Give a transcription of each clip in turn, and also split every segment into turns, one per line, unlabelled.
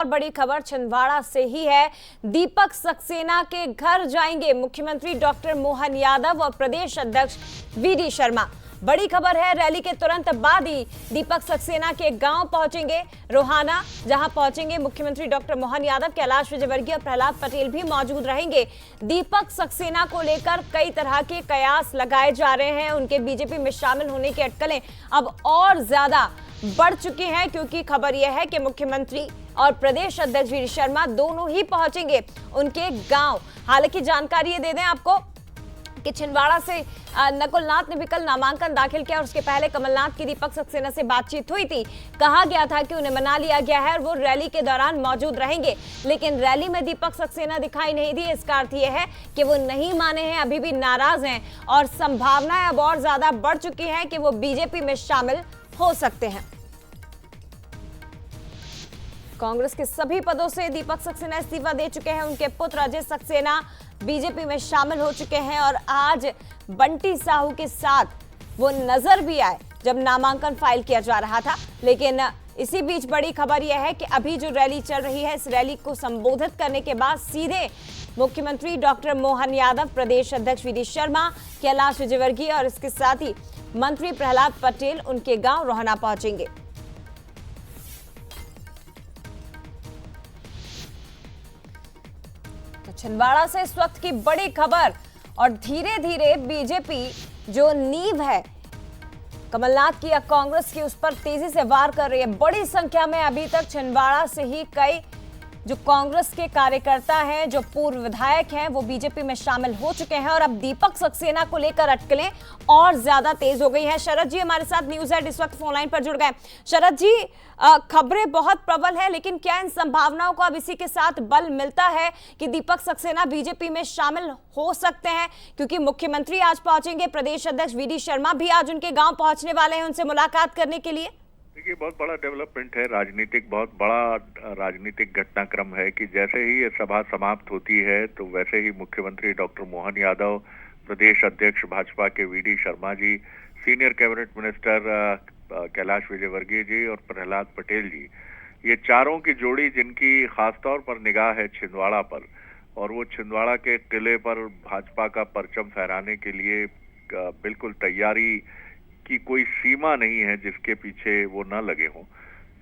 और बड़ी खबर छिंदवाड़ा से ही है। दीपक सक्सेना के घर जाएंगे मुख्यमंत्री डॉक्टर मोहन यादव और प्रदेश अध्यक्ष वीडी शर्मा। बड़ी खबर है, रैली के तुरंत बाद ही दीपक सक्सेना के गांव पहुंचेंगे रोहाना, जहां पहुंचेंगे मुख्यमंत्री डॉक्टर मोहन यादव। कैलाश विजयवर्गीय और प्रहलाद पटेल भी मौजूद रहेंगे। दीपक सक्सेना को लेकर कई तरह के कयास लगाए जा रहे हैं। उनके बीजेपी में शामिल होने की अटकलें अब और ज्यादा बढ़ चुकी हैं, क्योंकि खबर यह है कि मुख्यमंत्री और प्रदेश अध्यक्ष वीडी शर्मा दोनों ही पहुंचेंगे उनके गांव। हालांकि जानकारी ये दे दें आपको कि छिंदवाड़ा से नकुलनाथ ने भी कल नामांकन दाखिल किया और उसके पहले कमलनाथ की दीपक सक्सेना से बातचीत हुई थी। कहा गया था कि उन्हें मना लिया गया है और वो रैली के दौरान मौजूद रहेंगे, लेकिन रैली में दीपक सक्सेना दिखाई नहीं दी। इसका अर्थ यह है कि वो नहीं माने हैं, अभी भी नाराज हैं और संभावनाएं अब और ज्यादा बढ़ चुकी हैं कि वो बीजेपी में शामिल हो सकते हैं। कांग्रेस के सभी पदों से दीपक सक्सेना इस्तीफा दे चुके हैं। उनके पुत्र अजय सक्सेना बीजेपी में शामिल हो चुके हैं और आज बंटी साहू के साथ वो नजर भी आए जब नामांकन फाइल किया जा रहा था। लेकिन इसी बीच बड़ी खबर यह है कि अभी जो रैली चल रही है, इस रैली को संबोधित करने के बाद सीधे मुख्यमंत्री डॉक्टर मोहन यादव, प्रदेश अध्यक्ष वीडी शर्मा, कैलाश विजयवर्गीय और इसके साथ ही मंत्री प्रहलाद पटेल उनके गांव रोहाना पहुंचेंगे। छिंदवाड़ा से इस वक्त की बड़ी खबर और धीरे धीरे बीजेपी जो नींव है कमलनाथ की या कांग्रेस की, उस पर तेजी से वार कर रही है। बड़ी संख्या में अभी तक छिंदवाड़ा से ही कई जो कांग्रेस के कार्यकर्ता हैं, जो पूर्व विधायक हैं, वो बीजेपी में शामिल हो चुके हैं और अब दीपक सक्सेना को लेकर अटकलें और ज्यादा तेज हो गई हैं। शरद जी हमारे साथ न्यूज एड इस वक्त फोनलाइन पर जुड़ गए। शरद जी, खबरें बहुत प्रबल है, लेकिन क्या इन संभावनाओं को अब इसी के साथ बल मिलता है कि दीपक सक्सेना बीजेपी में शामिल हो सकते हैं? क्योंकि मुख्यमंत्री आज पहुंचेंगे, प्रदेश अध्यक्ष वीडी शर्मा भी आज उनके गांव पहुंचने वाले हैं उनसे मुलाकात करने के लिए।
देखिए, बहुत बड़ा डेवलपमेंट है, बहुत बड़ा राजनीतिक घटनाक्रम है कि जैसे ही ये सभा समाप्त होती है तो वैसे ही मुख्यमंत्री डॉक्टर मोहन यादव, प्रदेश अध्यक्ष भाजपा के V D Sharma ji, senior cabinet minister Kailash Vijayvargiya ji और प्रहलाद पटेल जी, ये चारों की जोड़ी जिनकी खासतौर पर निगाह है छिंदवाड़ा पर, और वो छिंदवाड़ा के किले पर भाजपा का परचम फहराने के लिए बिल्कुल तैयारी की कोई सीमा नहीं है जिसके पीछे वो न लगे हों।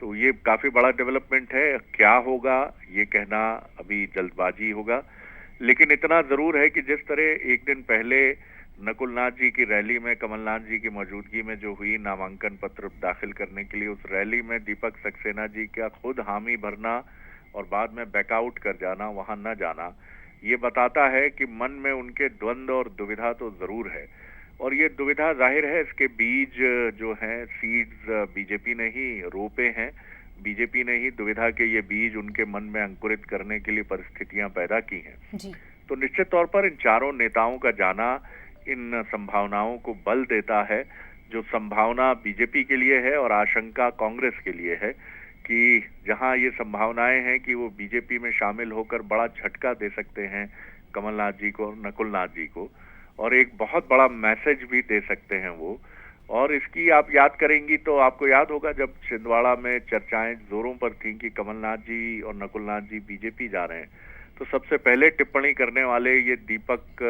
तो ये काफी बड़ा डेवलपमेंट है। क्या होगा ये कहना अभी जल्दबाजी होगा, लेकिन इतना जरूर है कि जिस तरह एक दिन पहले नकुलनाथ जी की रैली में कमलनाथ जी की मौजूदगी में जो हुई नामांकन पत्र दाखिल करने के लिए, उस रैली में दीपक सक्सेना जी का खुद हामी भरना और बाद में बैकआउट कर जाना, वहां न जाना, ये बताता है कि मन में उनके द्वंद्व और दुविधा तो जरूर है। और ये दुविधा जाहिर है, इसके बीज जो हैं, सीड्स बीजेपी ने ही रोपे हैं, बीजेपी ने ही दुविधा के ये बीज उनके मन में अंकुरित करने के लिए परिस्थितियां पैदा की हैं जी। तो निश्चित तौर पर इन चारों नेताओं का जाना इन संभावनाओं को बल देता है। जो संभावना बीजेपी के लिए है और आशंका कांग्रेस के लिए है कि जहां ये संभावनाएं हैं कि वो बीजेपी में शामिल होकर बड़ा झटका दे सकते हैं कमलनाथ जी को, नकुलनाथ जी को, और एक बहुत बड़ा मैसेज भी दे सकते हैं वो। और इसकी आप याद करेंगी तो आपको याद होगा जब छिंदवाड़ा में चर्चाएं जोरों पर थीं कि कमलनाथ जी और नकुलनाथ जी बीजेपी जा रहे हैं, तो सबसे पहले टिप्पणी करने वाले ये दीपक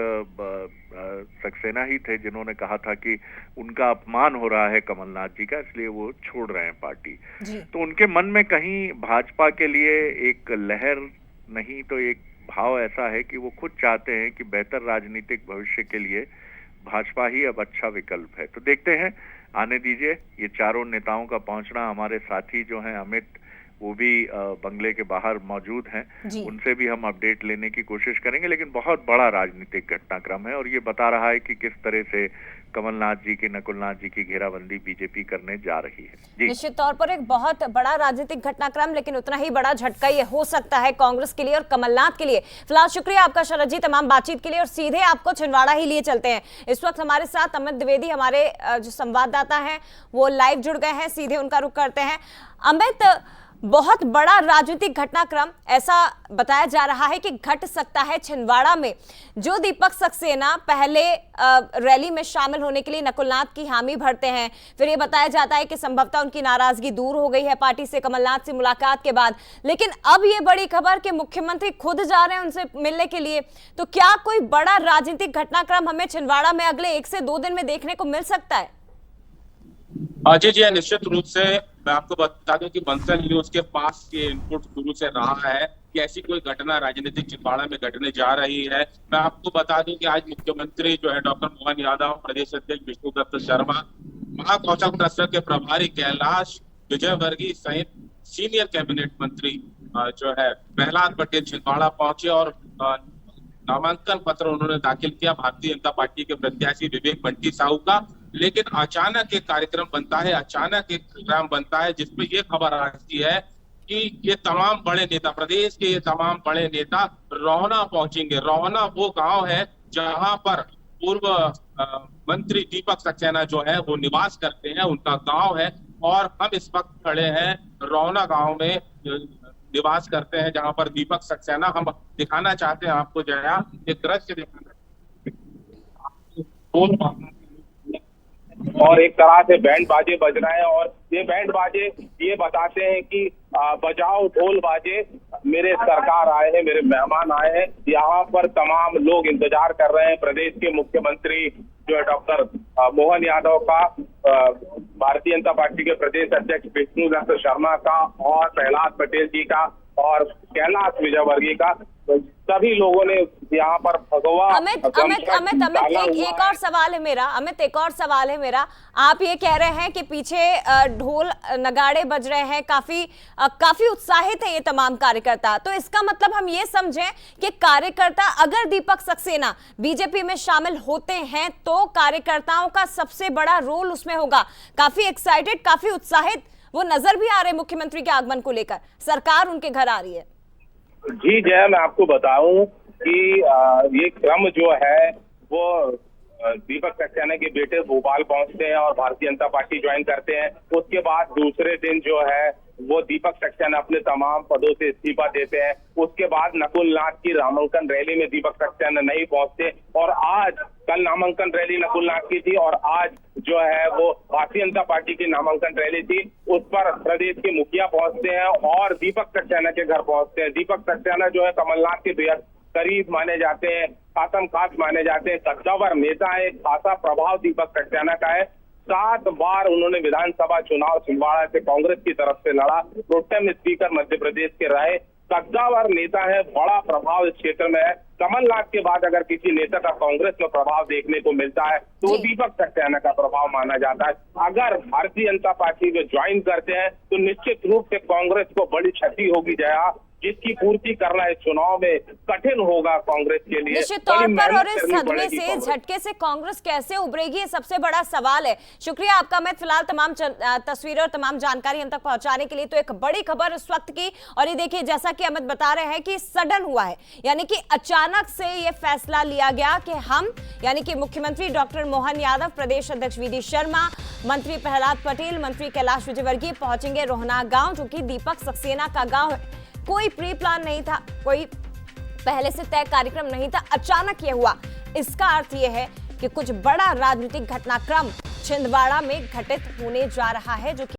सक्सेना ही थे, जिन्होंने कहा था कि उनका अपमान हो रहा है कमलनाथ जी का, इसलिए वो छोड़ रहे हैं पार्टी। तो उनके मन में कहीं भाजपा के लिए एक लहर नहीं तो एक भाव ऐसा है कि वो खुद चाहते हैं कि बेहतर राजनीतिक भविष्य के लिए भाजपा ही अब अच्छा विकल्प है। तो देखते हैं, आने दीजिए। ये चारों नेताओं का पहुंचना, हमारे साथी जो हैं अमित, वो भी बंगले के बाहर मौजूद हैं, उनसे भी हम अपडेट लेने की कोशिश करेंगे। लेकिन बहुत बड़ा राजनीतिक घटनाक्रम है और ये बता रहा है कि किस तरह से कमलनाथ जी की, नकुलनाथ जी की घेराबंदी बीजेपी करने जा रही है।
निश्चित तौर पर एक बहुत बड़ा राजनीतिक घटनाक्रम, लेकिन उतना ही बड़ा झटका ये हो सकता है कांग्रेस के लिए और कमलनाथ के लिए। फिलहाल शुक्रिया आपका शरद जी तमाम बातचीत के लिए, और सीधे आपको छिंदवाड़ा ही लिए चलते हैं। इस वक्त हमारे साथ अमित द्विवेदी, हमारे जो संवाददाता हैं, वो लाइव जुड़ गए हैं, सीधे उनका रुख करते हैं। अमित, बहुत बड़ा राजनीतिक घटनाक्रम ऐसा बताया जा रहा है कि घट सकता है छिंदवाड़ा में। जो दीपक सक्सेना पहले रैली में शामिल होने के लिए नकुलनाथ की हामी भरते हैं, फिर ये बताया जाता है कि संभवतः उनकी नाराजगी दूर हो गई है पार्टी से कमलनाथ से मुलाकात के बाद, लेकिन अब ये बड़ी खबर कि मुख्यमंत्री खुद जा रहे हैं उनसे मिलने के लिए। तो क्या कोई बड़ा राजनीतिक घटनाक्रम हमें छिंदवाड़ा में अगले 1 से 2 दिन में देखने को मिल सकता है?
जी, निश्चित रूप से मैं आपको बता दूं कि बंसल न्यूज के पास ये इनपुट शुरू से रहा है कि ऐसी कोई घटना राजनीतिक छिंदवाड़ा में घटने जा रही है। मैं आपको बता दूं कि आज मुख्यमंत्री जो है डॉक्टर मोहन यादव, प्रदेश अध्यक्ष विष्णुदत्त शर्मा, महाकौशल क्लस्टर के प्रभारी कैलाश विजयवर्गीय सहित सीनियर कैबिनेट मंत्री जो है प्रहलाद पटेल छिंदवाड़ा पहुंचे और नामांकन पत्र उन्होंने दाखिल किया भारतीय जनता पार्टी के प्रत्याशी विवेक बंटी साहू का। लेकिन अचानक एक कार्यक्रम बनता है, अचानक एक प्रोग्राम बनता है जिसमें ये खबर आती है कि ये तमाम बड़े नेता, प्रदेश के ये तमाम बड़े नेता रोहना पहुंचेंगे। रोहना वो गांव है जहां पर पूर्व मंत्री दीपक सक्सेना जो है वो निवास करते हैं, उनका गांव है। और हम इस वक्त खड़े हैं रोहना गांव में निवास करते हैं जहां पर दीपक सक्सेना, हम दिखाना चाहते हैं आपको जया एक दृश्य दिखाना और एक तरह से बैंड बाजे बज रहे हैं और ये बैंड बाजे ये बताते हैं कि बजाओ ढोल बाजे, मेरे सरकार आए हैं, मेरे मेहमान आए हैं। यहाँ पर तमाम लोग इंतजार कर रहे हैं प्रदेश के मुख्यमंत्री जो है डॉक्टर मोहन यादव का, भारतीय जनता पार्टी के प्रदेश अध्यक्ष विष्णुदत्त शर्मा का और प्रहलाद पटेल जी का और कैलाश विजयवर्गीय का। सभी लोगों ने यहाँ पर भगवा
अमित एक और सवाल है मेरा। अमित, एक और सवाल है मेरा। आप ये कह रहे हैं कि पीछे ढोल नगाड़े बज रहे हैं, काफी उत्साहित है ये तमाम कार्यकर्ता, तो इसका मतलब हम ये समझें कि कार्यकर्ता अगर दीपक सक्सेना बीजेपी में शामिल होते हैं तो कार्यकर्ताओं का सबसे बड़ा रोल उसमें होगा। काफी एक्साइटेड, काफी उत्साहित वो नजर भी आ रहे मुख्यमंत्री के आगमन को लेकर, सरकार उनके घर आ रही है।
जी जय, मैं आपको बताऊं कि ये क्रम जो है वो दीपक सक्सेना के बेटे भोपाल पहुंचते हैं और भारतीय जनता पार्टी ज्वाइन करते हैं। उसके बाद दूसरे दिन जो है वो दीपक सक्सेना अपने तमाम पदों से इस्तीफा देते हैं। उसके बाद नकुलनाथ की नामांकन रैली में दीपक सक्सेना नहीं पहुंचते और आज कल नामांकन रैली नकुलनाथ की थी और आज जो है वो भारतीय जनता पार्टी की नामांकन रैली थी, उस पर प्रदेश के मुखिया पहुंचते हैं और दीपक सक्सेना के घर पहुंचते हैं। दीपक सक्सेना जो है कमलनाथ के बेहद करीब माने जाते हैं, खासम खास माने जाते हैं, कद्दावर नेता है, खासा प्रभाव दीपक सक्सेना का है। 7 बार उन्होंने विधानसभा चुनाव छिंदवाड़ा से कांग्रेस की तरफ से लड़ा, प्रोटेम स्पीकर मध्य प्रदेश के रहे, कद्दावर नेता है, बड़ा प्रभाव इस क्षेत्र में है। कमलनाथ के बाद अगर किसी नेता का कांग्रेस में प्रभाव देखने को मिलता है तो दीपक सक्सेना का प्रभाव माना जाता है। अगर भारतीय जनता पार्टी में ज्वाइन करते हैं तो निश्चित रूप से कांग्रेस को बड़ी क्षति होगी जया, जिसकी पूर्ति करना इस चुनाव में कठिन होगा कांग्रेस के लिए।
निश्चित तौर पर, और इस सदमे से, झटके से कांग्रेस कैसे उभरेगी, ये सबसे बड़ा सवाल है। शुक्रिया आपका। मैं फिलहाल तमाम तस्वीरें और तमाम जानकारी हम तक पहुंचाने के लिए। तो एक बड़ी खबर इस वक्त की, और ये देखिए जैसा कि अमित बता रहे हैं कि सडन हुआ है, यानी कि अचानक से ये फैसला लिया गया कि हम यानी कि मुख्यमंत्री डॉक्टर मोहन यादव, प्रदेश अध्यक्ष वी डी शर्मा, मंत्री प्रहलाद पटेल, मंत्री कैलाश विजयवर्गीय पहुंचेंगे रोहना गांव, जो कि दीपक सक्सेना का गांव है। कोई प्री प्लान नहीं था, कोई पहले से तय कार्यक्रम नहीं था, अचानक ये हुआ। इसका अर्थ ये है कि कुछ बड़ा राजनीतिक घटनाक्रम छिंदवाड़ा में घटित होने जा रहा है, जो कि